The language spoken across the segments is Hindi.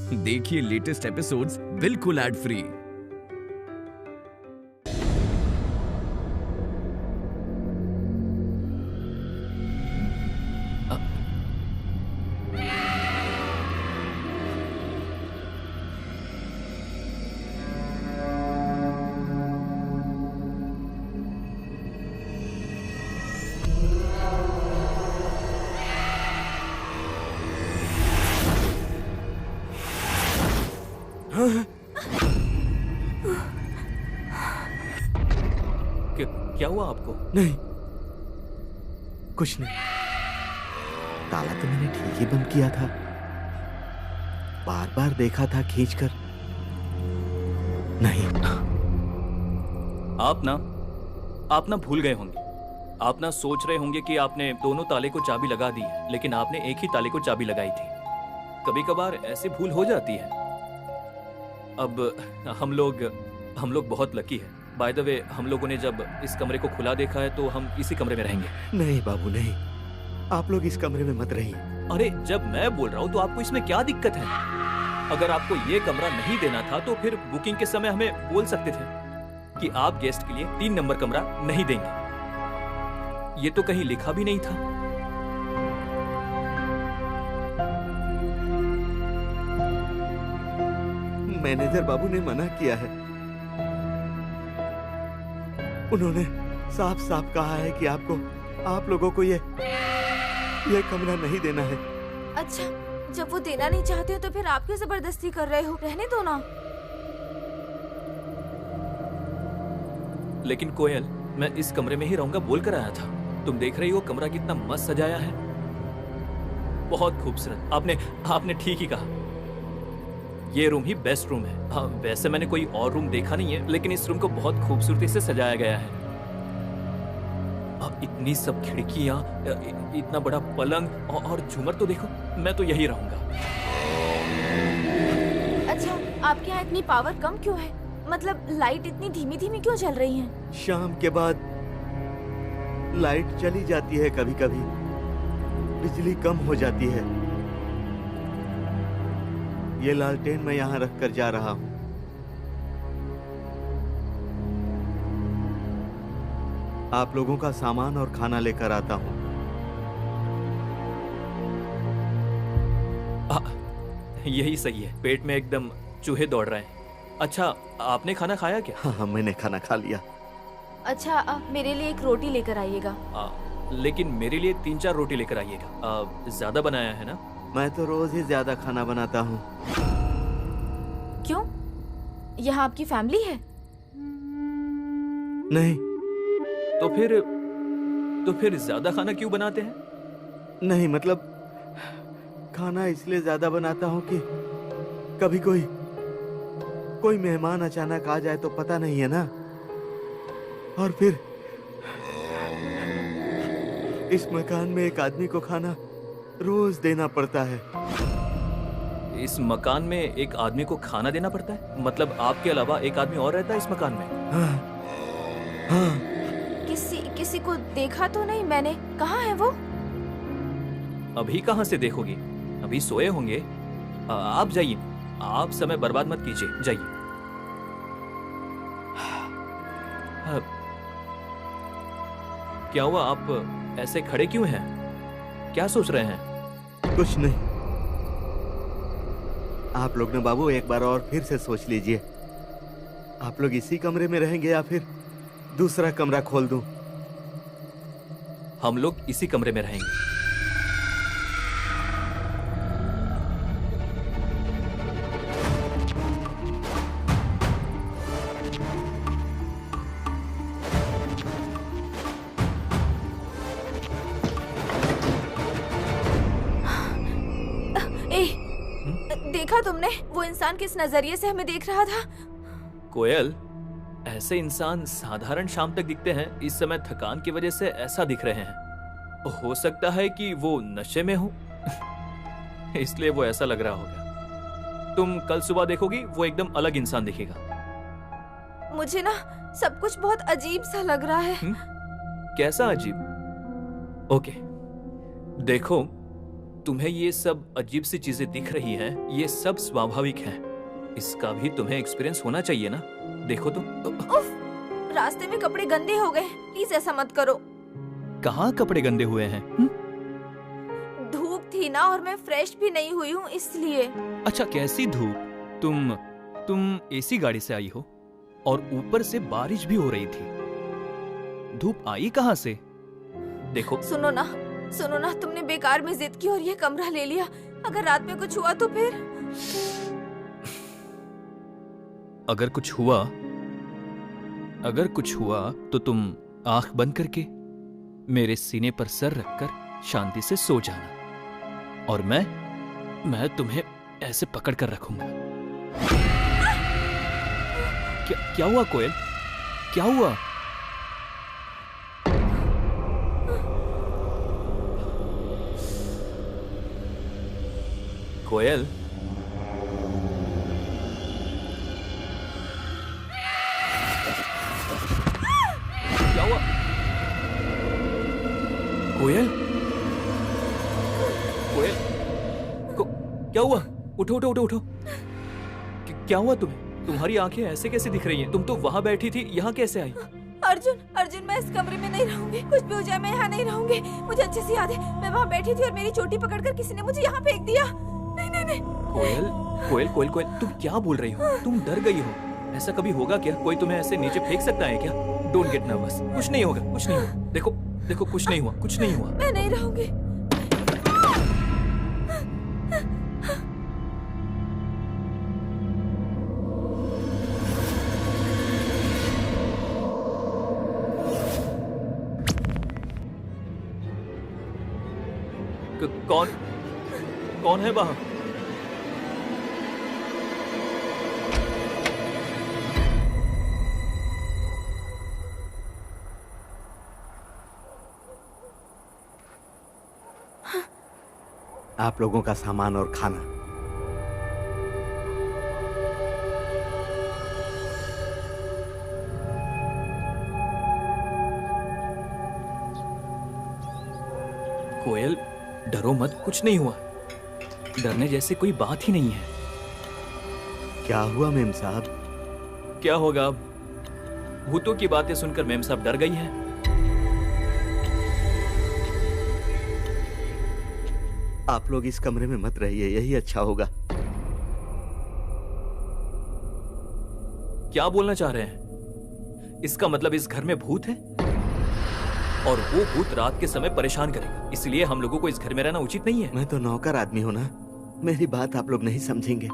देखिए लेटेस्ट एपिसोड्स बिल्कुल एड फ्री। क्या हुआ आपको? नहीं, कुछ नहीं। ताला तो मैंने ठीक ही बंद किया था। बार बार देखा था खींचकर। नहीं। आप ना भूल गए होंगे। आप ना सोच रहे होंगे कि आपने दोनों ताले को चाबी लगा दी है, लेकिन आपने एक ही ताले को चाबी लगाई थी। कभी कभार ऐसी भूल हो जाती है। अब हम लोग बहुत लकी है। बाय द वे, हम लोगों ने जब इस कमरे को खुला देखा है तो हम इसी कमरे में रहेंगे। नहीं बाबू नहीं, आप लोग इस कमरे में मत रहिए। अरे जब मैं बोल रहा हूँ तो आपको इसमें क्या दिक्कत है? अगर आपको ये कमरा नहीं देना था तो फिर बुकिंग के समय हमें बोल सकते थे कि आप गेस्ट के लिए 3 नंबर कमरा नहीं देंगे। ये तो कहीं लिखा भी नहीं था। मैनेजर बाबू ने मना किया है। उन्होंने साफ साफ कहा है कि आप लोगों को ये कमरा नहीं देना है। अच्छा, जब वो देना नहीं चाहते हो तो फिर आप क्यों जबरदस्ती कर रहे हो? रहने दो ना। लेकिन कोयल, मैं इस कमरे में ही रहूंगा बोल कर आया था। तुम देख रही हो कमरा कितना मस्त सजाया है। बहुत खूबसूरत। आपने ठीक ही कहा। ये रूम ही बेस्ट रूम है। हाँ, वैसे मैंने कोई और रूम देखा नहीं है, लेकिन इस रूम को बहुत खूबसूरती से सजाया गया है। अब इतनी सब खिड़कियां, इतना बड़ा पलंग और झूमर तो देखो। मैं तो यही रहूंगा। अच्छा, आपके यहाँ इतनी पावर कम क्यों है? मतलब लाइट इतनी धीमी धीमी क्यों जल रही है? शाम के बाद लाइट चली जाती है, कभी कभी बिजली कम हो जाती है। ये लालटेन मैं यहाँ रख कर जा रहा हूँ। आप लोगों का सामान और खाना लेकर आता हूँ। यही सही है। पेट में एकदम चूहे दौड़ रहे हैं। अच्छा, आपने खाना खाया क्या? हाँ, मैंने खाना खा लिया। अच्छा, मेरे लिए एक रोटी लेकर आइएगा। लेकिन मेरे लिए 3-4 रोटी लेकर आइएगा। ज्यादा बनाया है ना? मैं तो रोज ही ज्यादा खाना बनाता हूँ। क्यों? यहाँ आपकी फैमिली है? नहीं। तो फिर ज्यादा खाना क्यों बनाते हैं? नहीं, मतलब खाना इसलिए ज्यादा बनाता हूँ कि कभी कोई मेहमान अचानक आ जाए तो पता नहीं है ना। और फिर इस मकान में एक आदमी को खाना रोज देना पड़ता है। इस मकान में एक आदमी को खाना देना पड़ता है? मतलब आपके अलावा एक आदमी और रहता है इस मकान में? हाँ। किसी को देखा तो नहीं मैंने। कहाँ है वो? अभी कहाँ से देखोगी? अभी सोए होंगे। आप जाइए। आप समय बर्बाद मत कीजिए, जाइए। क्या हुआ? आप ऐसे खड़े क्यों हैं? क्या सोच रहे हैं? कुछ नहीं। आप लोग ने बाबू एक बार और फिर से सोच लीजिए। आप लोग इसी कमरे में रहेंगे या फिर दूसरा कमरा खोल दूं? हम लोग इसी कमरे में रहेंगे। देखा तुमने? वो इंसान किस नजरिए से हमें देख रहा था? कोयल, ऐसे इंसान साधारण शाम तक दिखते हैं। इस समय थकान की वजह से ऐसा दिख रहे हैं। हो सकता है कि वो नशे में हो इसलिए वो ऐसा लग रहा होगा। तुम कल सुबह देखोगी, वो एकदम अलग इंसान दिखेगा। मुझे ना सब कुछ बहुत अजीब सा लग रहा है। कैसा अजीब? ओके, देखो, तुम्हें ये सब अजीब सी चीजें दिख रही हैं, ये सब स्वाभाविक है। इसका भी तुम्हें एक्सपीरियंस होना चाहिए ना। देखो तो। उफ, रास्ते में कपड़े गंदे हो गए, प्लीज ऐसा मत करो। कहाँ कपड़े गंदे हुए हैं? धूप थी ना और मैं फ्रेश भी नहीं हुई हूँ इसलिए। अच्छा, कैसी धूप? तुम एसी गाड़ी से आई हो और ऊपर से बारिश भी हो रही थी। धूप आई कहाँ से? देखो सुनो ना, तुमने बेकार में जिद की और ये कमरा ले लिया। अगर रात में कुछ हुआ तो फिर? अगर कुछ हुआ तो तुम आंख बंद करके मेरे सीने पर सर रखकर शांति से सो जाना, और मैं तुम्हें ऐसे पकड़ कर रखूंगा। क्या हुआ कोयल? क्या हुआ? कोयल, क्या हुआ? कोयल, क्या हुआ? उठो। क्या हुआ तुम्हें? तुम्हारी आंखें ऐसे कैसे दिख रही हैं? तुम तो वहां बैठी थी, यहाँ कैसे आई? अर्जुन, मैं इस कमरे में नहीं रहूंगी। कुछ भी हो जाए मैं यहाँ नहीं रहूंगी। मुझे अच्छे से याद है, मैं वहाँ बैठी थी और मेरी चोटी पकड़कर किसी ने मुझे यहाँ फेंक दिया। नहीं। कोयल, तुम क्या बोल रही हो? तुम डर गई हो। ऐसा कभी होगा क्या? कोई तुम्हें ऐसे नीचे फेंक सकता है क्या? Don't get nervous. कुछ नहीं होगा। देखो, कुछ नहीं हुआ। मैं नहीं रहूंगी। कौन है वहां? आप लोगों का सामान और खाना। कोयल, डरो मत, कुछ नहीं हुआ। डरने जैसी कोई बात ही नहीं है। क्या हुआ मेम साहब? क्या होगा? भूतों की बातें सुनकर मेम साहब डर गई हैं। आप लोग इस कमरे में मत रहिए, यही अच्छा होगा। क्या बोलना चाह रहे हैं? इसका मतलब इस घर में भूत है और वो भूत रात के समय परेशान करेगा, इसलिए हम लोगों को इस घर में रहना उचित नहीं है। मैं तो नौकर आदमी हूं ना, मेरी बात आप लोग नहीं समझेंगे,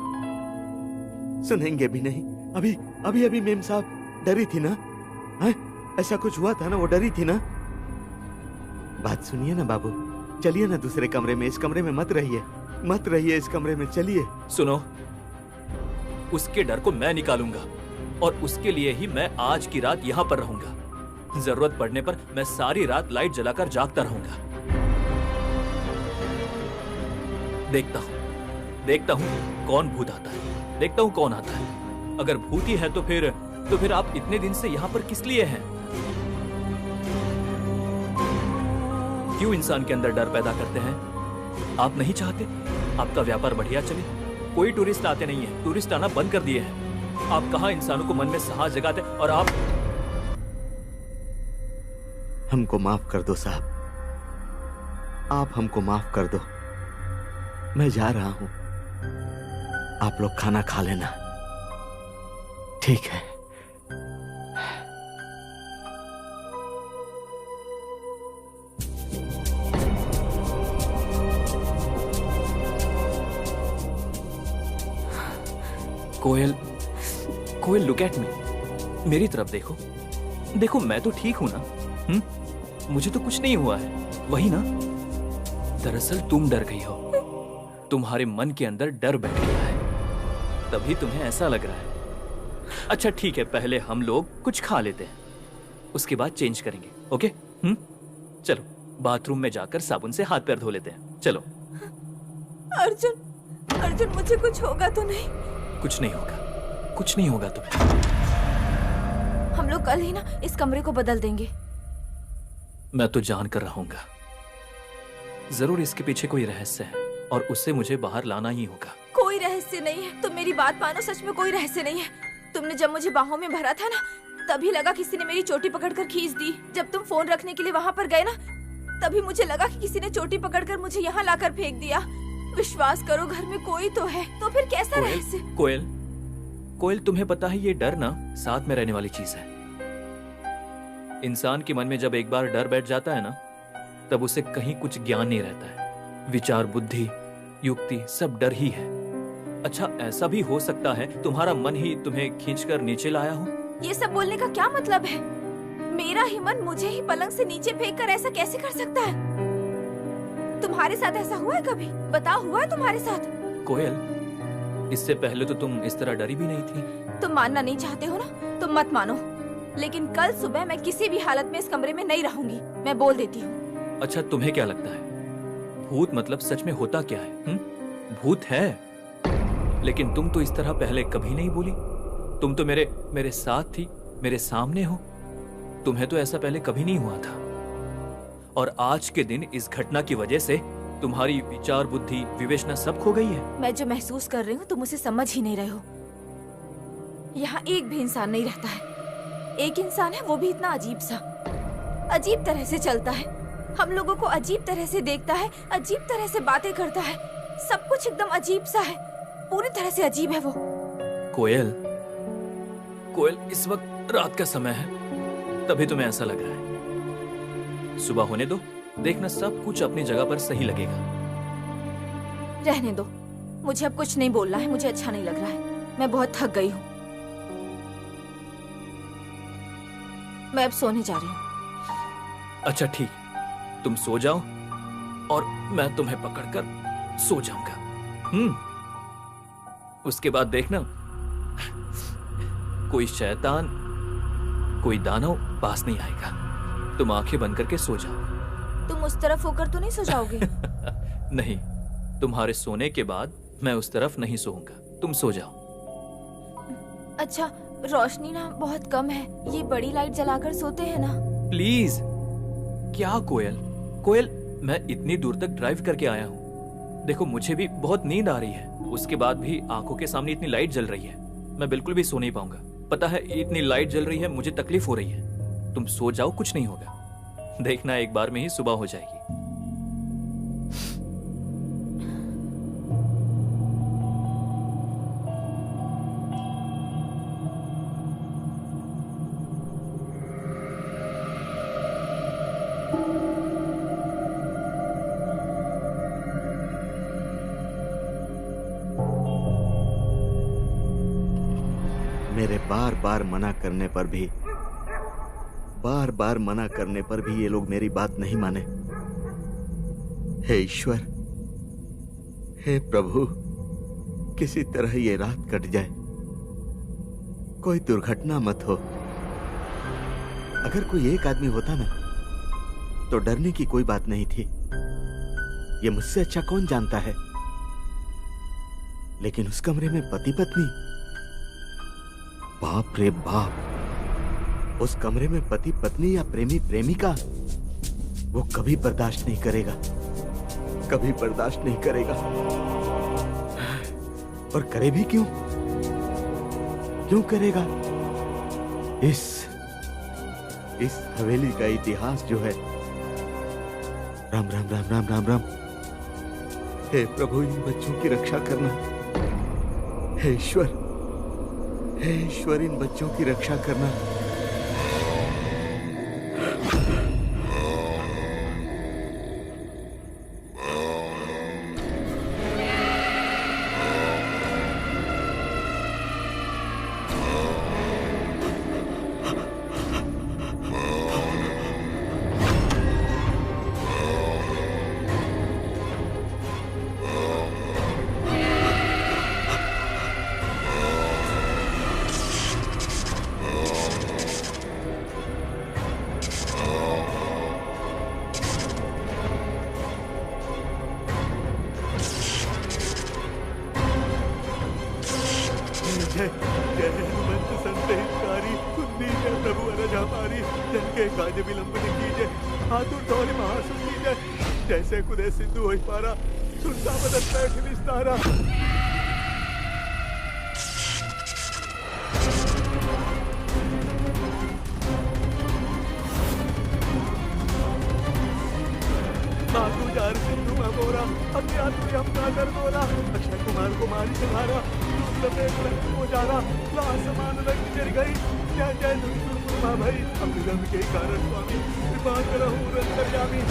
सुनेंगे भी नहीं। अभी मेम साहब डरी थी ना, है? ऐसा कुछ हुआ था ना, वो डरी थी ना। बात सुनिए ना बाबू, चलिए ना दूसरे कमरे में, इस कमरे में मत रहिए इस कमरे में, चलिए। सुनो, उसके डर को मैं निकालूंगा और उसके लिए ही मैं आज की रात यहाँ पर रहूंगा। जरूरत पड़ने पर मैं सारी रात लाइट जलाकर जागता रहूंगा। देखता हूँ कौन भूत आता है, देखता हूँ कौन आता है। अगर भूत ही है तो फिर आप इतने दिन से यहाँ पर किस लिए हैं? क्यों इंसान के अंदर डर पैदा करते हैं? आप नहीं चाहते आपका व्यापार बढ़िया चले? कोई टूरिस्ट आते नहीं है, टूरिस्ट आना बंद कर दिए हैं। आप कहाँ इंसानों को मन में साहस जगाते, और आप हमको माफ कर दो साहब, आप हमको माफ कर दो। मैं जा रहा हूं, आप लोग खाना खा लेना, ठीक है? कोयल, लुक एट मी। मेरी तरफ देखो, मैं तो ठीक हूं ना? मुझे तो कुछ नहीं हुआ है, वही ना? दरअसल तुम डर गई हो, तुम्हारे मन के अंदर डर बैठ गया है, तभी तुम्हें ऐसा लग रहा है। अच्छा ठीक है, पहले हम लोग कुछ खा लेते हैं, उसके बाद चेंज करेंगे, ओके? चलो बाथरूम में जाकर साबुन से हाथ पैर धो लेते हैं, चलो। अर्जुन, मुझे कुछ होगा तो नहीं? कुछ नहीं होगा तुम्हें। हम लोग कल ही ना इस कमरे को बदल देंगे। मैं तो जान कर रहूंगा, जरूर इसके पीछे कोई रहस्य है। और उससे मुझे बाहर लाना ही होगा। कोई रहस्य नहीं है, तुम मेरी बात मानो, सच में कोई रहस्य नहीं है। तुमने जब मुझे बाहों में भरा था ना, तभी लगा किसी ने मेरी चोटी पकड़कर खींच दी। जब तुम फोन रखने के लिए वहाँ पर गए ना, तभी मुझे लगा कि किसी ने चोटी पकड़कर मुझे यहाँ लाकर फेंक दिया। विश्वास करो, घर में कोई तो है, तो फिर कैसा रहस्य? कोयल, कोयल, तुम्हें पता है ये डर ना साथ में रहने वाली चीज है। इंसान के मन में जब एक बार डर बैठ जाता है ना, तब उसे कहीं कुछ ज्ञान नहीं रहता है। विचार, बुद्धि, युक्ति सब डर ही है। अच्छा, ऐसा भी हो सकता है तुम्हारा मन ही तुम्हें खींचकर नीचे लाया हो। ये सब बोलने का क्या मतलब है? मेरा ही मन मुझे ही पलंग से नीचे फेंककर ऐसा कैसे कर सकता है? तुम्हारे साथ ऐसा हुआ है कभी? बताओ, हुआ है तुम्हारे साथ? कोयल, इससे पहले तो तुम इस तरह डरी भी नहीं थी। तुम मानना नहीं चाहते हो ना, तुम मत मानो, लेकिन कल सुबह मैं किसी भी हालत में इस कमरे में नहीं रहूंगी, मैं बोल देती हूँ। अच्छा, तुम्हें क्या लगता है भूत मतलब सच में होता क्या है? भूत है, लेकिन तुम तो इस तरह पहले कभी नहीं बोली। तुम तो मेरे साथ थी, मेरे सामने हो। तुम्हें तो ऐसा पहले कभी नहीं हुआ था। और आज के दिन इस घटना की वजह से तुम्हारी विचार, बुद्धि, विवेचना सब खो गई है। मैं जो महसूस कर रही हूँ तुम उसे समझ ही नहीं रहे हो। यहाँ एक भी इंसान नहीं रहता है। एक इंसान है, वो भी इतना अजीब सा, अजीब तरह से चलता है, हम लोगों को अजीब तरह से देखता है, अजीब तरह से बातें करता है, सब कुछ एकदम अजीब सा है, पूरी तरह से अजीब है वो। कोयल, कोयल, इस वक्त रात का समय है, तभी तुम्हें ऐसा लग रहा है। सुबह होने दो, देखना सब कुछ अपनी जगह पर सही लगेगा। रहने दो, मुझे अब कुछ नहीं बोलना है, मुझे अच्छा नहीं लग रहा है, मैं बहुत थक गई हूँ। मैं अब सोने जा रही हूँ। अच्छा ठीक, तुम सो जाओ और मैं तुम्हें पकड़कर सो जाऊंगा। उसके बाद देखना कोई शैतान, कोई दानव पास नहीं आएगा। तुम आंखें बंद करके सो जाओ। तुम उस तरफ होकर तो नहीं सो जाओगे? नहीं, तुम्हारे सोने के बाद मैं उस तरफ नहीं सोऊंगा। तुम सो जाओ। अच्छा, रोशनी ना बहुत कम है, ये बड़ी लाइट जलाकर सोते हैं ना? प्लीज। क्या कोयल, कोयल, मैं इतनी दूर तक ड्राइव करके आया हूँ। देखो, मुझे भी बहुत नींद आ रही है, उसके बाद भी आंखों के सामने इतनी लाइट जल रही है, मैं बिल्कुल भी सो नहीं पाऊंगा। पता है, इतनी लाइट जल रही है, मुझे तकलीफ हो रही है। तुम सो जाओ, कुछ नहीं होगा। देखना एक बार में ही सुबह हो जाएगी। मेरे बार बार मना करने पर भी, बार बार मना करने पर भी ये लोग मेरी बात नहीं माने। हे ईश्वर, हे प्रभु, किसी तरह ये रात कट जाए, कोई दुर्घटना मत हो। अगर कोई एक आदमी होता ना, तो डरने की कोई बात नहीं थी। ये मुझसे अच्छा कौन जानता है। लेकिन उस कमरे में पति पत्नी, बाप रे बाप, उस कमरे में पति पत्नी या प्रेमी प्रेमिका, वो कभी बर्दाश्त नहीं करेगा, कभी बर्दाश्त नहीं करेगा। और करे भी क्यों? क्यों करेगा? इस हवेली का इतिहास जो है, राम राम राम राम राम राम। हे प्रभु, इन बच्चों की रक्षा करना। हे ईश्वर, हे ईश्वर, इन बच्चों की रक्षा करना। जय जय हनुमंत संदेहकारी, सुननी जय प्रभु अरज हमारी। जन के काज विलंब न कीजिए, आतुर दौरे महासुर कीजिए। जैसे कुदे सिंधु होई पारा, सुनता बदल बैठ विस्तारा मातू जार सिंधु में बोरा अज्ञात हम कादर बोरा अक्षय कुमार को मारी तुम्हारा लपेट रंग को जारा आसमान रंग गिर गई जय जय दुर्गुमा भाई अपने जन्म के कारण स्वामी कृपा करहु रंतर्यामी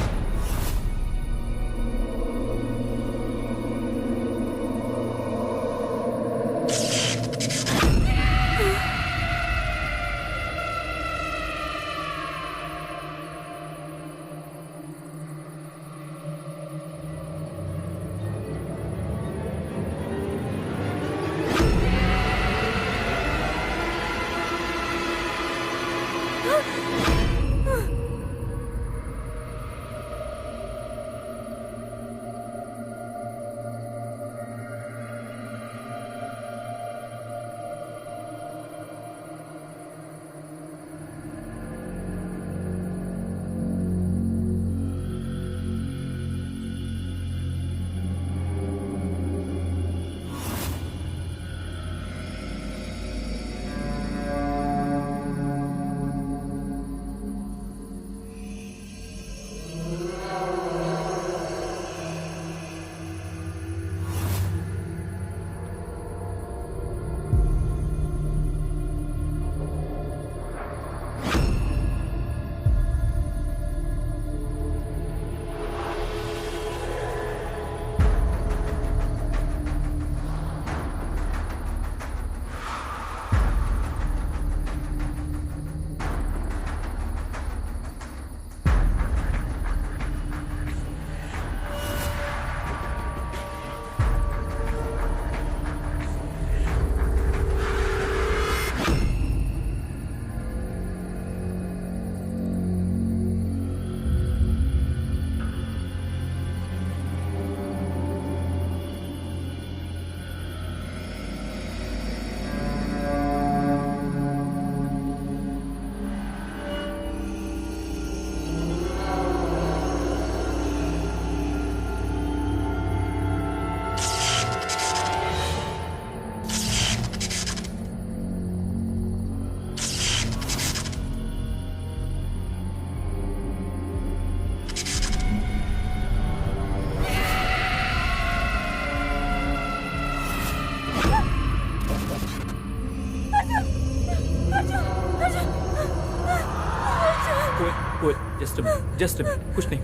जस्ट कुछ नहीं।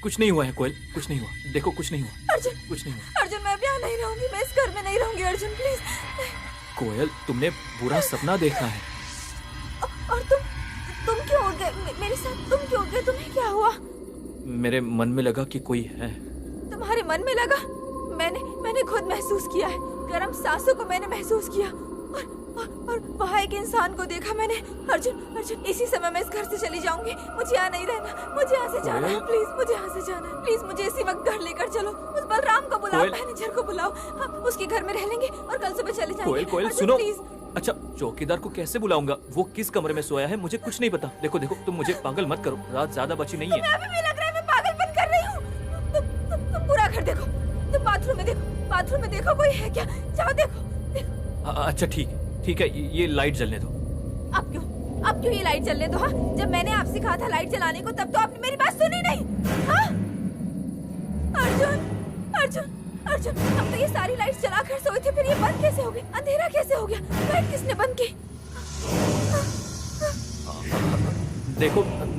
कुछ नहीं हुआ है कोयल, कुछ नहीं हुआ। देखो कुछ नहीं हुआ। अर्जुन, कुछ नहीं हुआ। अर्जुन मैं अब यहाँ नहीं रहूंगी, मैं इस घर में नहीं रहूंगी। अर्जुन प्लीज। कोयल तुमने बुरा सपना देखा है। और तुम क्यों उड़ गए मेरे साथ? तुम क्यों उड़ गए? तुम्हें क्या हुआ? मेरे मन में लगा कि कोई है। तुम्हारे मन में लगा? मैंने खुद महसूस किया है। गर्म सांसों को मैंने महसूस किया और वहाँ एक इंसान को देखा मैंने। अर्जुन इसी समय मैं इस घर से चली जाऊंगी। मुझे यहाँ नहीं रहना, मुझे यहाँ से जाना है। प्लीज मुझे यहाँ से जाना है। प्लीज मुझे इसी वक्त घर लेकर चलो। उस बलराम को बुलाओ, मैनेजर को बुलाओ। हम उसके घर में रह लेंगे और कल सुबह चले जाएंगे। कोयल सुनो। अच्छा चौकीदार को कैसे बुलाऊंगा? वो किस कमरे में सोया है मुझे कुछ नहीं पता। देखो तुम मुझे पागल मत करो, रात ज्यादा बची नहीं है। तुम्हें अभी भी लग रहा है मैं पागलपन कर रही हूँ? तुम पूरा घर देखो, तुम बाथरूम में देखो कोई है क्या? जाओ देखो। अच्छा ठीक है ये लाइट जलने दो। अब क्यों ये लाइट जलने दो? हाँ, जब मैंने आपसे कहा था लाइट जलाने को तब तो आपने मेरी बात सुनी नहीं। हाँ? अर्जुन हम तो ये सारी लाइट्स जलाकर सोए थे, फिर ये बंद कैसे हो गई? अंधेरा कैसे हो गया? लाइट किसने बंद की?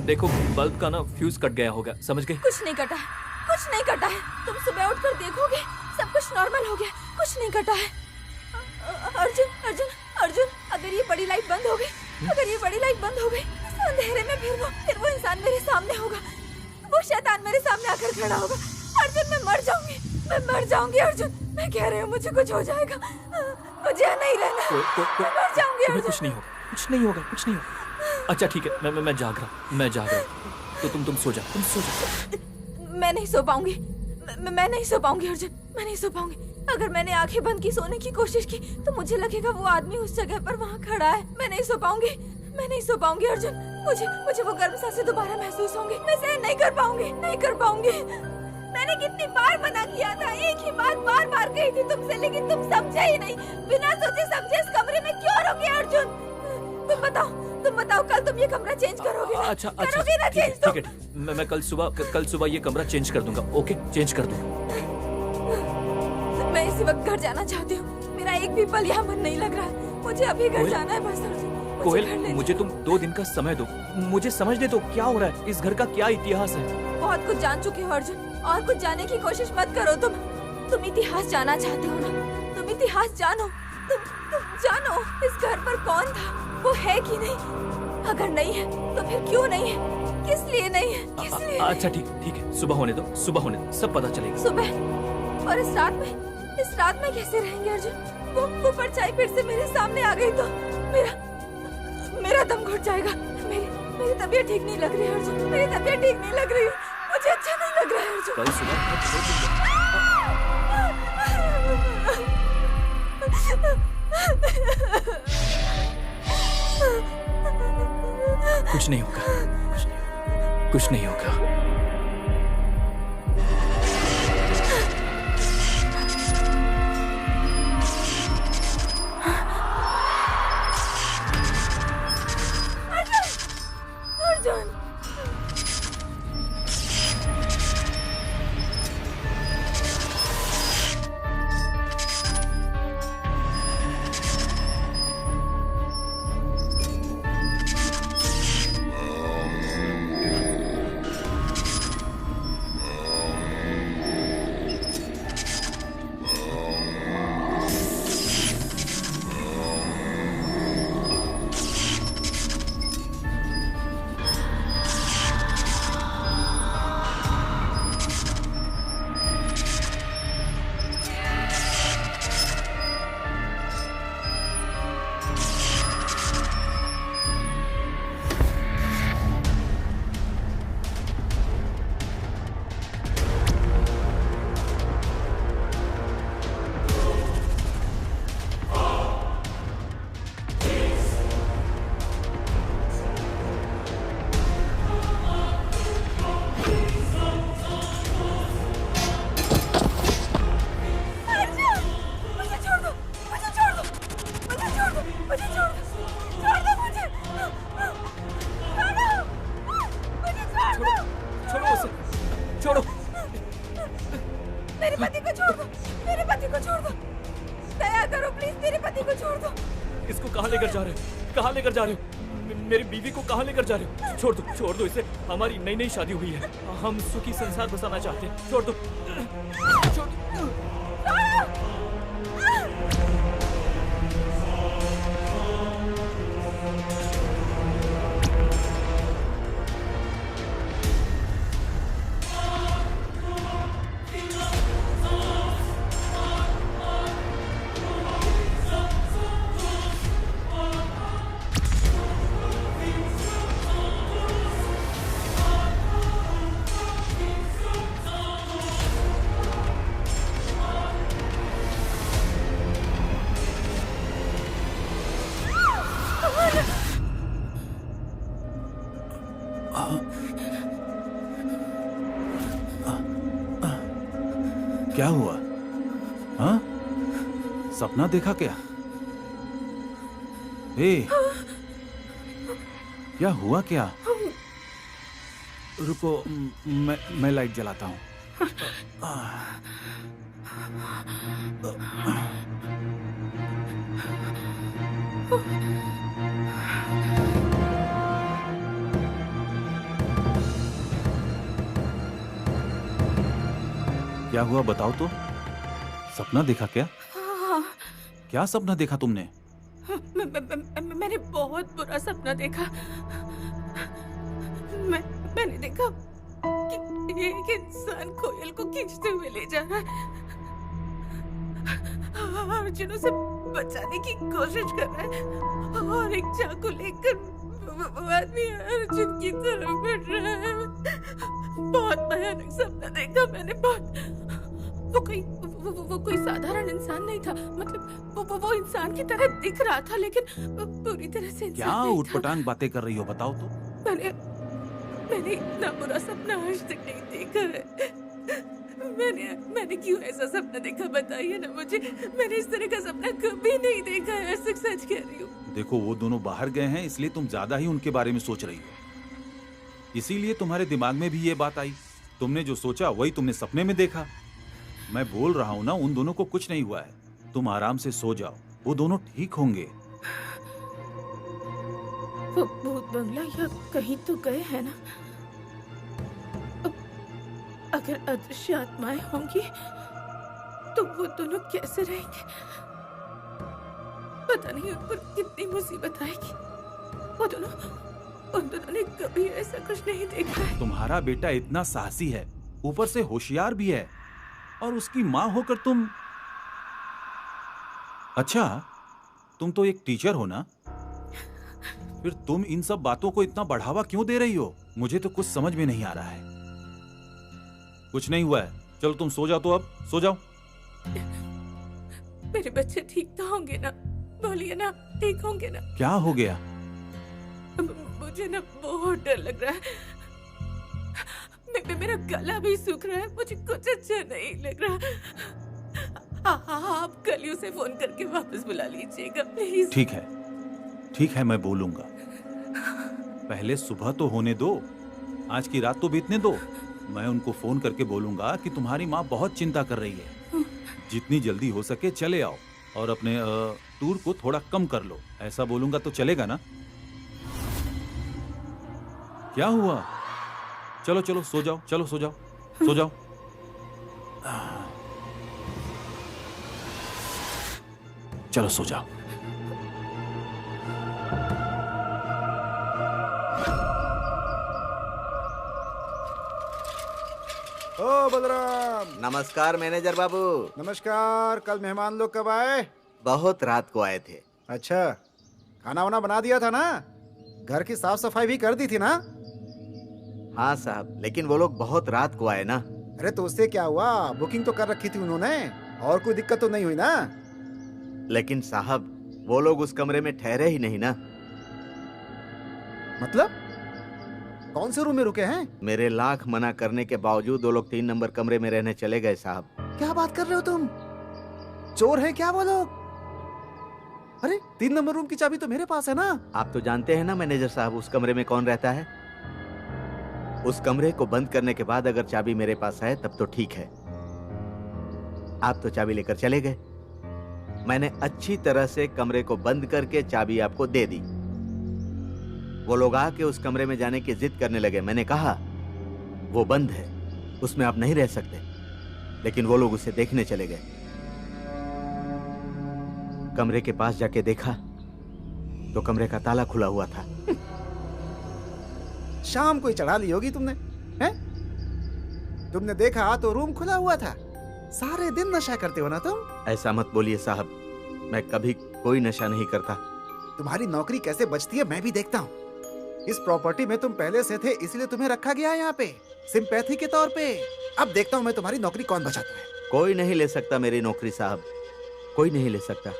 देखो बल्ब का ना फ्यूज कट गया होगा, समझ गए? कुछ नहीं कटा है। तुम सुबह उठकर देखोगे सब कुछ नॉर्मल हो गया, कुछ नहीं कटा है। अर्जुन अगर ये बड़ी लाइट बंद हो गई, इस अंधेरे में फिर वो इंसान मेरे सामने होगा, वो शैतान मेरे सामने आकर खड़ा होगा। अर्जुन मैं मर जाऊंगी। अर्जुन मैं कह रही हूँ मुझे कुछ हो जाएगा, मुझे यहाँ नहीं रहना। मैं मर जाऊंगी अर्जुन। कुछ नहीं होगा। अच्छा ठीक है, मैं जाग रहा हूँ। तो तुम सो जा। मैं नहीं सो पाऊंगी अर्जुन, मैं नहीं सो पाऊंगी। अगर मैंने आंखें बंद की सोने की कोशिश की तो मुझे लगेगा वो आदमी उस जगह पर वहाँ खड़ा है। मैं नहीं सो पाऊंगी। मैं नहीं सो पाऊंगी अर्जुन। मुझे मुझे वो गर्म सांसें दोबारा महसूस होंगी। मैं सहन नहीं कर पाऊंगी, नहीं कर पाऊंगी। मैंने कितनी बार मना किया था, एक ही बात बार बार कही थी तुमसे, लेकिन तुम समझे ही नहीं। बिना सोचे समझे इस कमरे में क्यों रुके अर्जुन? तुम बताओ कल तुम ये कमरा चेंज करोगे ना? अच्छा करोगे ना चेंज? ठीक है, मैं कल सुबह ये कमरा चेंज कर दूंगा। ओके, चेंज कर दूंगा। मैं इसी वक्त घर जाना चाहती हूँ। मेरा एक भी पल यहाँ मन नहीं लग रहा है। मुझे अभी घर जाना है बस अर्जुन। कोयल, मुझे तुम 2 दिन का समय दो, मुझे समझने दो क्या हो रहा है, इस घर का क्या इतिहास है। बहुत कुछ जान चुके हो अर्जुन, और कुछ जानने की कोशिश मत करो। तुम इतिहास जानना चाहते हो ना? तुम इतिहास जानो। तुम जानो इस घर पर कौन था, वो है कि नहीं। अगर नहीं है तो फिर क्यों नहीं है, किस लिए नहीं है, किस लिए? अच्छा ठीक है, सुबह होने दो, सब पता चलेगा। सुबह? और इस रात में कैसे रहेंगे अर्जुन? वो परछाई फिर से मेरे सामने आ गई तो मेरा दम घुट जाएगा। मेरी तबीयत ठीक नहीं लग रही है अर्जुन, मेरी तबीयत ठीक नहीं लग रही है। मुझे अच्छा नहीं लग रहा है अर्जुन। कल सुबह कुछ नहीं होगा, कुछ नहीं होगा। अर्जुन, छोड़ो। मेरे पति को छोड़ दो, मेरे पति को छोड़ दो। दया करो प्लीज, मेरे पति को छोड़ दो। इसको कहाँ लेकर जा रहे हो? कहाँ लेकर जा रहे हो? मेरी बीवी को कहाँ लेकर जा रहे हो? छोड़ दो इसे। हमारी नई शादी हुई है, हम सुखी संसार बसाना चाहते हैं। छोड़ दो, छोड़ दो। क्या हुआ? हाँ? सपना देखा क्या? क्या हुआ क्या? रुको, मैं लाइट जलाता हूँ। क्या हुआ बताओ तो? सपना देखा क्या? क्या सपना देखा तुमने? मैंने बहुत बुरा सपना देखा। मैंने देखा कि एक इंसान कोयल को खींचते हुए ले जा रहा है। अर्जुन उसे बचाने की कोशिश कर रहा है और एक चाकू लेकर वो आदमी अर्जुन की तरफ बढ़ रहा है। बहुत भयानक सपना देखा मैंने, बहुत। वो कोई साधारण इंसान नहीं था। मतलब वो इंसान की तरह दिख रहा था, लेकिन पूरी तरह से इंसान क्या नहीं था। उटपटांग बातें कर रही हो, बताओ तो। मैंने इतना बुरा सपना आज तक नहीं देखा है। मैंने क्यों ऐसा सपना देखा, बताइए ना मुझे। मैंने इस तरह का सपना कभी नहीं देखा है, सच सच कह रही हूँ। देखो, वो दोनों बाहर गए हैं, इसलिए तुम ज्यादा ही उनके बारे में सोच रही हो। इसीलिए तुम्हारे दिमाग में भी ये बात आई। तुमने जो सोचा वही तुमने सपने में देखा। मैं बोल रहा हूँ ना, उन दोनों को कुछ नहीं हुआ है। तुम आराम से सो जाओ, वो दोनों ठीक होंगे। वो भूत बंगला या कहीं तो गए हैं ना। अगर अदृश्य आत्माएं होंगी तो वो दोनों कैसे रहेंगे? पता नहीं उन पर कितनी मुसीबत आएगी। उन दोनों ने कभी ऐसा कुछ नहीं देखा है। तुम्हारा बेटा इतना साहसी है, ऊपर से होशियार भी है, और उसकी माँ होकर तुम। अच्छा, तुम तो एक टीचर हो ना, फिर तुम इन सब बातों को इतना बढ़ावा क्यों दे रही हो? मुझे तो कुछ समझ में नहीं आ रहा है। कुछ नहीं हुआ है, चलो तुम सो जाओ। तो अब सो जाओ। मेरे बच्चे ठीक तो होंगे ना? बोलिए ना, ठीक होंगे ना? क्या हो गया? मुझे ना बहुत डर लग रहा है। मेरा गला भी सूख रहा है, मुझे कुछ अच्छा नहीं लग रहा। आप कल ही उसे फोन करके वापस बुला लीजिएगा प्लीज। ठीक है, मैं बोलूंगा। पहले सुबह तो होने दो, आज की रात तो बीतने दो। मैं उनको फोन करके बोलूंगा कि तुम्हारी माँ बहुत चिंता कर रही है। जितनी जल्दी हो सके चले आओ और अपने टूर को थोड़ा कम कर लो। ऐसा बोलूंगा तो चलेगा ना? क्या हुआ? चलो चलो सो जाओ, चलो सो जाओ, सो जाओ। चलो सो जाओ। ओ बलराम। नमस्कार मैनेजर बाबू। नमस्कार। कल मेहमान लोग कब आए? बहुत रात को आए थे। अच्छा, खाना वाना बना दिया था ना? घर की साफ सफाई भी कर दी थी ना? हाँ साहब, लेकिन वो लोग बहुत रात को आए ना। अरे तो उससे क्या हुआ? बुकिंग तो कर रखी थी उन्होंने, और कोई दिक्कत तो नहीं हुई ना? लेकिन साहब, वो लोग उस कमरे में ठहरे ही नहीं ना। मतलब कौन से रूम में रुके हैं? मेरे लाख मना करने के बावजूद वो लोग 3 नंबर कमरे में रहने चले गए साहब। क्या बात कर रहे हो तुम? चोर है क्या वो लोग? अरे 3 नंबर रूम की चाबी तो मेरे पास है ना? आप तो जानते हैं ना मैनेजर साहब, उस कमरे में कौन रहता है। उस कमरे को बंद करने के बाद अगर चाबी मेरे पास है तब तो ठीक है। आप तो चाबी लेकर चले गए। मैंने अच्छी तरह से कमरे को बंद करके चाबी आपको दे दी। वो लोग आके उस कमरे में जाने की जिद करने लगे। मैंने कहा वो बंद है, उसमें आप नहीं रह सकते, लेकिन वो लोग उसे देखने चले गए। कमरे के पास जाके देखा तो कमरे का ताला खुला हुआ था। शाम को ही चढ़ा ली होगी तुमने, हैं? तुमने देखा तो रूम खुला हुआ था। सारे दिन नशा करते हो ना तुम? ऐसा मत बोलिए साहब, मैं कभी कोई नशा नहीं करता। तुम्हारी नौकरी कैसे बचती है मैं भी देखता हूँ। इस प्रॉपर्टी में तुम पहले से थे, इसलिए तुम्हें रखा गया है यहाँ पे सिंपैथी के तौर पे। अब देखता हूँ मैं तुम्हारी नौकरी कौन बचाता है। कोई नहीं ले सकता मेरी नौकरी साहब, कोई नहीं ले सकता।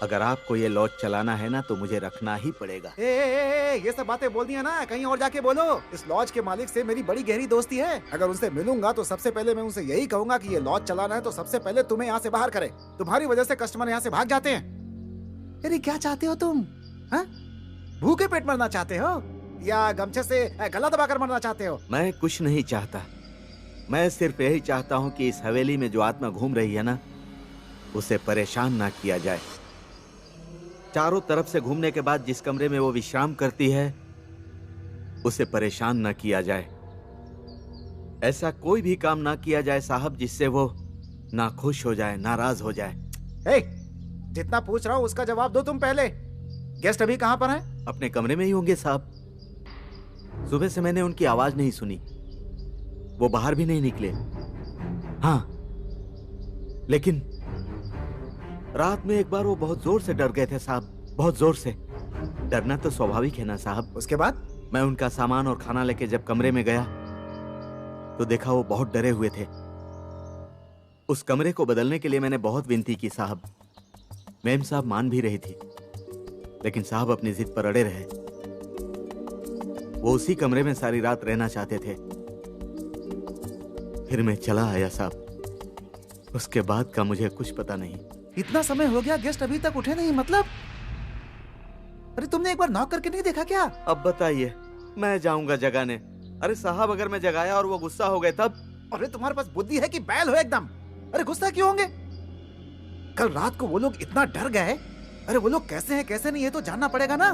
अगर आपको ये लॉज चलाना है ना तो मुझे रखना ही पड़ेगा। ये सब बातें बोल दिया ना, कहीं और जाके बोलो। इस लॉज के मालिक से मेरी बड़ी गहरी दोस्ती है। अगर उनसे मिलूंगा तो सबसे पहले मैं उनसे यही कहूंगा कि ये लॉज चलाना है तो सबसे पहले तुम्हें यहाँ से बाहर करे। तुम्हारी वजह से कस्टमर यहाँ से भाग जाते हैं। अरे क्या चाहते हो तुम? हाँ? भूखे पेट मरना चाहते हो या गमछे से गला दबाकर मरना चाहते हो? मैं कुछ नहीं चाहता, मैं सिर्फ यही चाहता हूँ कि इस हवेली में जो आत्मा घूम रही है ना, उसे परेशान ना किया जाए। चारों तरफ से घूमने के बाद जिस कमरे में वो विश्राम करती है, उसे परेशान ना किया जाए। ऐसा कोई भी काम ना किया जाए साहब जिससे वो ना खुश हो जाए, नाराज हो जाए। जितना पूछ रहा हूँ उसका जवाब दो तुम पहले। गेस्ट अभी कहाँ पर हैं? अपने कमरे में ही होंगे साहब। सुबह से मैंने उनकी आवाज नहीं सुनी, वो बाहर भी नहीं निकले। हाँ, लेकिन रात में एक बार वो बहुत जोर से डर गए थे साहब, बहुत जोर से। डरना तो स्वाभाविक है ना साहब। उसके बाद मैं उनका सामान और खाना लेके जब कमरे में गया तो देखा वो बहुत डरे हुए थे। उस कमरे को बदलने के लिए मैंने बहुत विनती की साहब। मैम साहब मान भी रही थी, लेकिन साहब अपनी जिद पर अड़े रहे। वो उसी कमरे में सारी रात रहना चाहते थे। फिर मैं चला आया साहब। उसके बाद का मुझे कुछ पता नहीं। इतना समय हो गया, गेस्ट अभी तक उठे नहीं, मतलब? अरे तुमने एक बार नॉक करके नहीं देखा क्या? अब बताइए, मैं जाऊंगा जगाने? अरे साहब, अगर मैं जगाया और वो गुस्सा हो गए तब? अरे तुम्हारे पास बुद्धि है कि बैल हो एकदम? अरे गुस्सा क्यों होंगे? कल रात को वो लोग इतना डर गए। अरे वो लोग कैसे हैं कैसे नहीं, ये तो जानना पड़ेगा ना।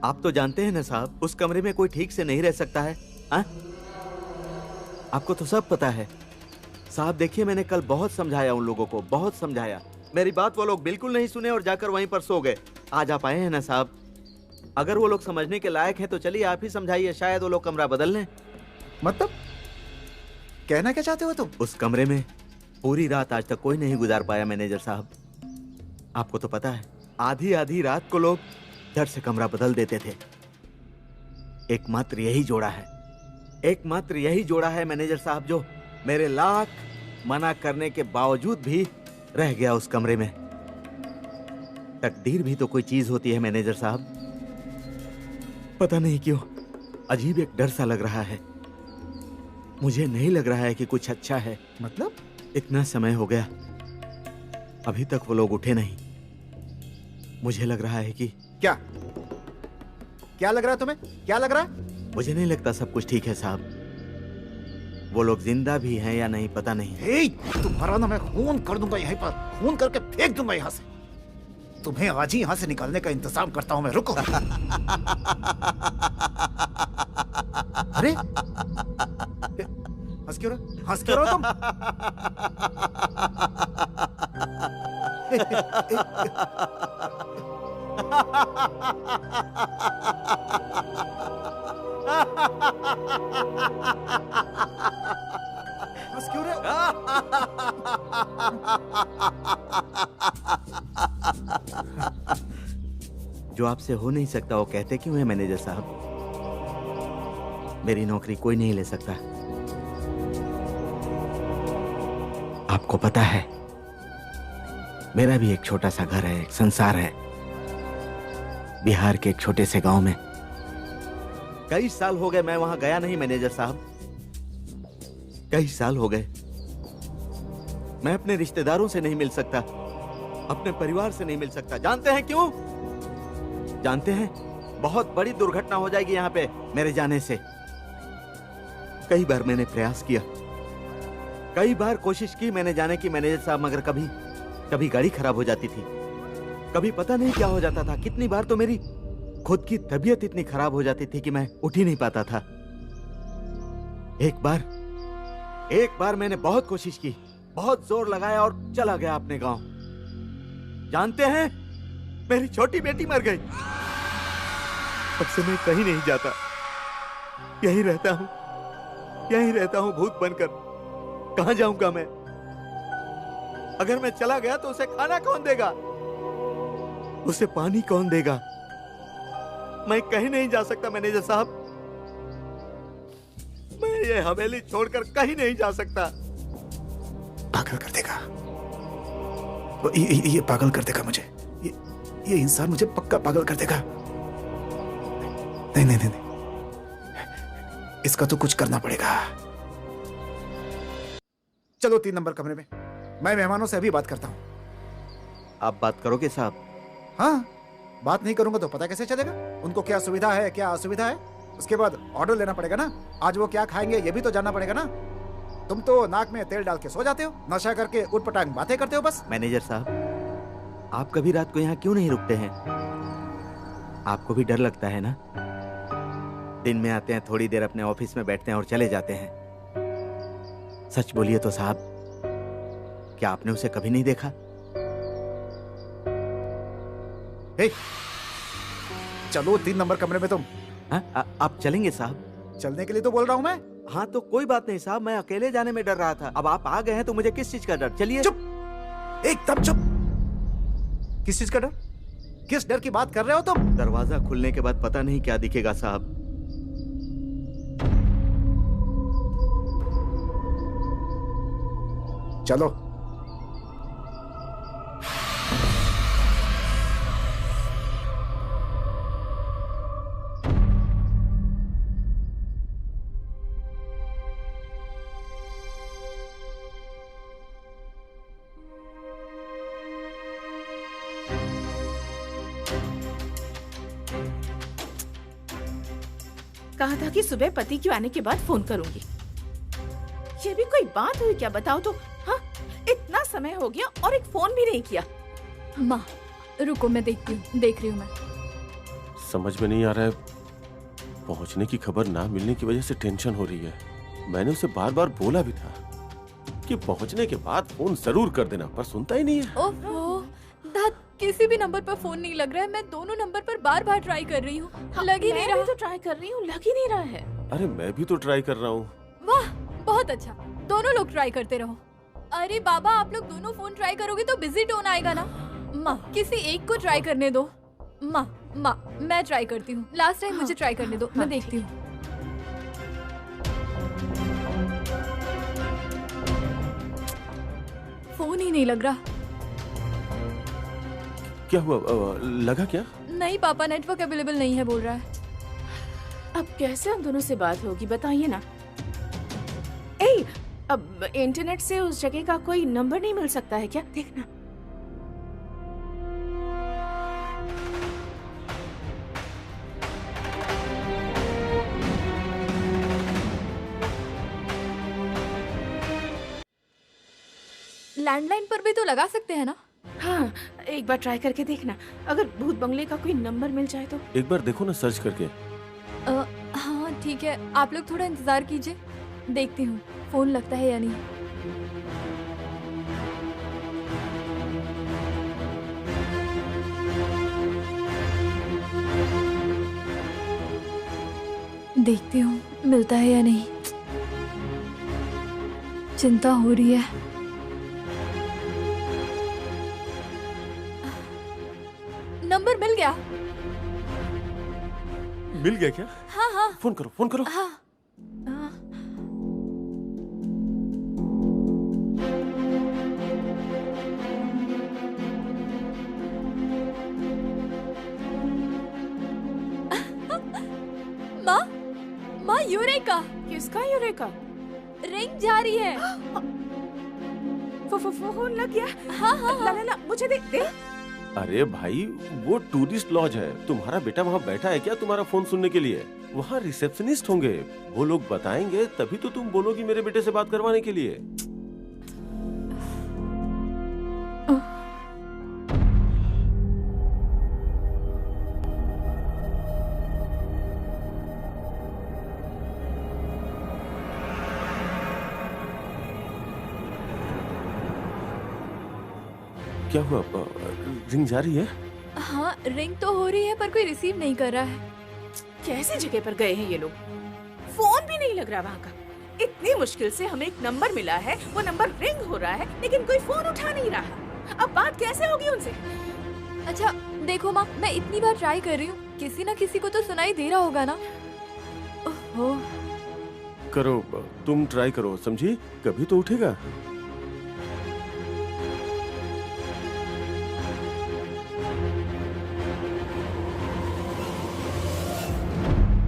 आप तो जानते हैं ना साहब, उस कमरे में कोई ठीक से नहीं रह सकता है। आ? आपको तो सब पता है साहब। देखिए, मैंने कल बहुत समझाया उन लोगों को, बहुत समझाया। मेरी बात वो लोग बिल्कुल नहीं सुने और जाकर वहीं पर सो गए। आज आप आए हैं ना साहब, अगर वो लोग समझने के लायक हैं तो चलिए आप ही समझाइए, शायद वो लोग कमरा बदल लें। मतलब कहना क्या चाहते हो तुम? उस कमरे में पूरी रात आज तक कोई नहीं गुजार पाया मैनेजर साहब। आपको तो पता है, आधी आधी रात को लोग डर से कमरा बदल देते थे। एकमात्र यही जोड़ा है, एकमात्र यही जोड़ा है मैनेजर साहब, जो मेरे लाख मना करने के बावजूद भी रह गया उस कमरे में। तकदीर भी तो कोई चीज होती है मैनेजर साहब। पता नहीं क्यों अजीब एक डर सा लग रहा है। मुझे नहीं लग रहा है कि कुछ अच्छा है। मतलब? इतना समय हो गया, अभी तक वो लोग उठे नहीं। मुझे लग रहा है कि क्या क्या लग रहा है तुम्हें? क्या लग रहा है? मुझे नहीं लगता सब कुछ ठीक है साहब। वो लोग जिंदा भी हैं या नहीं पता नहीं। हे, तुम्हारा ना मैं खून कर दूंगा, यहीं पर खून करके फेंक दूंगा यहाँ से। तुम्हें आज ही यहाँ से निकालने का इंतजाम करता हूँ मैं, रुको। अरे हंस क्यों रहे? हंस क्यों रहे हो तुम? हंस क्यों रहे? जो आपसे हो नहीं सकता वो कहते क्यों है मैनेजर साहब? मेरी नौकरी कोई नहीं ले सकता। आपको पता है, मेरा भी एक छोटा सा घर है, एक संसार है, बिहार के एक छोटे से गांव में। कई साल हो गए मैं वहां गया नहीं मैनेजर साहब, कई साल हो गए। मैं अपने रिश्तेदारों से नहीं मिल सकता, अपने परिवार से नहीं मिल सकता। जानते हैं क्यों? जानते हैं, बहुत बड़ी दुर्घटना हो जाएगी यहाँ पे मेरे जाने से। कई बार मैंने प्रयास किया, कई बार कोशिश की मैंने जाने की मैनेजर साहब, मगर कभी गाड़ी खराब हो जाती थी, कभी पता नहीं क्या हो जाता था। कितनी बार तो मेरी खुद की तबीयत इतनी खराब हो जाती थी कि मैं उठ ही नहीं पाता था। एक बार मैंने बहुत कोशिश की, बहुत जोर लगाया और चला गया अपने गांव। जानते हैं, मेरी छोटी बेटी मर गई। अब से मैं कहीं नहीं जाता, यहीं रहता हूं भूत बनकर। कहां जाऊंगा मैं? अगर मैं चला गया तो उसे खाना कौन देगा, उसे पानी कौन देगा? मैं कहीं नहीं जा सकता मैनेजर साहब, मैं ये हवेली छोड़कर कहीं नहीं जा सकता। पागल कर देगा ये पागल कर देगा मुझे। ये इंसान मुझे पक्का पागल कर देगा। नहीं, इसका तो कुछ करना पड़ेगा। चलो 3 नंबर कमरे में, मैं मेहमानों से अभी बात करता हूँ। आप बात करोगे साहब? हाँ, बात नहीं करूंगा तो पता कैसे चलेगा उनको क्या सुविधा है क्या असुविधा है? उसके बाद ऑर्डर लेना पड़ेगा ना। आज वो क्या खाएंगे ये भी तो जानना पड़ेगा ना। तुम तो नाक में तेल डाल के सो जाते हो, नशा करके उठपटांग बातें करते हो बस। मैनेजर साहब, आप कभी रात को यहाँ क्यों नहीं रुकते हैं? आपको भी डर लगता है ना? दिन में आते हैं, थोड़ी देर अपने ऑफिस में बैठते हैं और चले जाते हैं। सच बोलिए तो साहब, क्या आपने उसे कभी नहीं देखा? चलो 3 नंबर कमरे में तुम। आप चलेंगे साहब? चलने के लिए तो बोल रहा हूँ मैं। हाँ तो कोई बात नहीं साहब, मैं अकेले जाने में डर रहा था। अब आप आ गए हैं तो मुझे किस चीज का डर? चलिए। चुप, एकदम चुप। किस चीज का डर? किस डर की बात कर रहे हो तुम? दरवाजा खुलने के बाद पता नहीं क्या दिखेगा साहब। चलो। कहा था कि सुबह पति के आने के बाद फोन करूंगी। ये भी कोई बात हुई क्या, बताओ तो। हाँ, इतना समय हो गया और एक फोन भी नहीं किया। माँ रुको, मैं देखती हूँ, देख रही हूँ मैं। समझ में नहीं आ रहा है, पहुंचने की खबर ना मिलने की वजह से टेंशन हो रही है। मैंने उसे बार बार बोला भी था कि पहुंचने के बाद फोन जरूर कर देना, पर सुनता ही नहीं है। ओहो, दाद किसी भी नंबर पर फोन नहीं लग रहा है। मैं दोनों नंबर पर बार बार ट्राई कर रही हूँ, लग ही नहीं मैं रहा। भी तो ट्राई कर रही हूँ, लग ही नहीं रहा है। अरे मैं भी तो ट्राई कर रहा हूँ। वाह बहुत अच्छा, दोनों लोग ट्राई करते रहो। अरे बाबा, आप लोग दोनों फोन ट्राई करोगे तो बिजी टोन आएगा ना। माँ किसी एक को ट्राई करने दो। माँ मैं ट्राई करती हूँ, लास्ट टाइम मुझे ट्राई करने दो, मैं देखती हूँ। फोन ही नहीं लग रहा। क्या हुआ, लगा क्या? नहीं पापा, नेटवर्क अवेलेबल नहीं है बोल रहा है। अब कैसे हम दोनों से बात होगी, बताइए ना। ए, अब इंटरनेट से उस जगह का कोई नंबर नहीं मिल सकता है क्या? देखना। लैंडलाइन पर भी तो लगा सकते हैं ना। हाँ, एक बार ट्राई करके देखना, अगर भूत बंगले का कोई नंबर मिल जाए तो। एक बार देखो ना सर्च करके। हाँ ठीक है, आप लोग थोड़ा इंतजार कीजिए, देखती हूँ फोन लगता है या नहीं। देखती हूँ मिलता है या नहीं, चिंता हो रही है। नंबर मिल गया। मिल गया क्या? हाँ हाँ फोन करो, फोन करो। हाँ हाँ। माँ यूरेका। किसका यूरेका? रिंग जा रही है। फोन लग गया। हाँ हाँ ला ला ला, मुझे दे दे। अरे भाई, वो टूरिस्ट लॉज है। तुम्हारा बेटा वहाँ बैठा है क्या तुम्हारा फोन सुनने के लिए? वहाँ रिसेप्शनिस्ट होंगे, वो लोग बताएंगे, तभी तो तुम बोलोगी मेरे बेटे से बात करवाने के लिए। क्या हुआ, रिंग जा रही है? हाँ रिंग तो हो रही है पर कोई रिसीव नहीं कर रहा है। कैसी जगह पर गए हैं ये लोग? फोन भी नहीं लग रहा वहाँ का। इतनी मुश्किल से हमें एक नंबर मिला है, वो नंबर रिंग हो रहा है, लेकिन कोई फोन उठा नहीं रहा। अब बात कैसे होगी उनसे? अच्छा देखो माँ, मैं इतनी बार ट्राई कर रही हूँ, किसी ना किसी को तो सुनाई दे रहा होगा ना। ओह करो, तुम ट्राई करो, समझी? कभी तो उठेगा।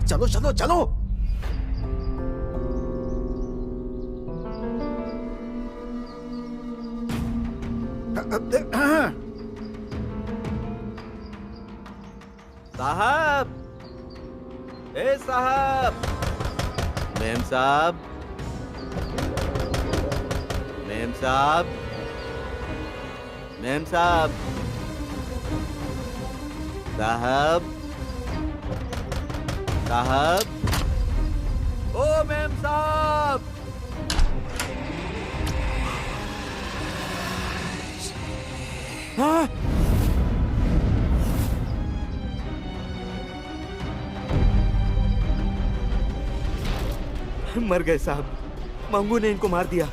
चलो चलो चलो। साहब, ए साहब, मेम साहब, मेम साहब, मेम साहब, साहब, साहब, ओ मेम साहब। हाँ? मर गए साहब, मंगू ने इनको मार दिया।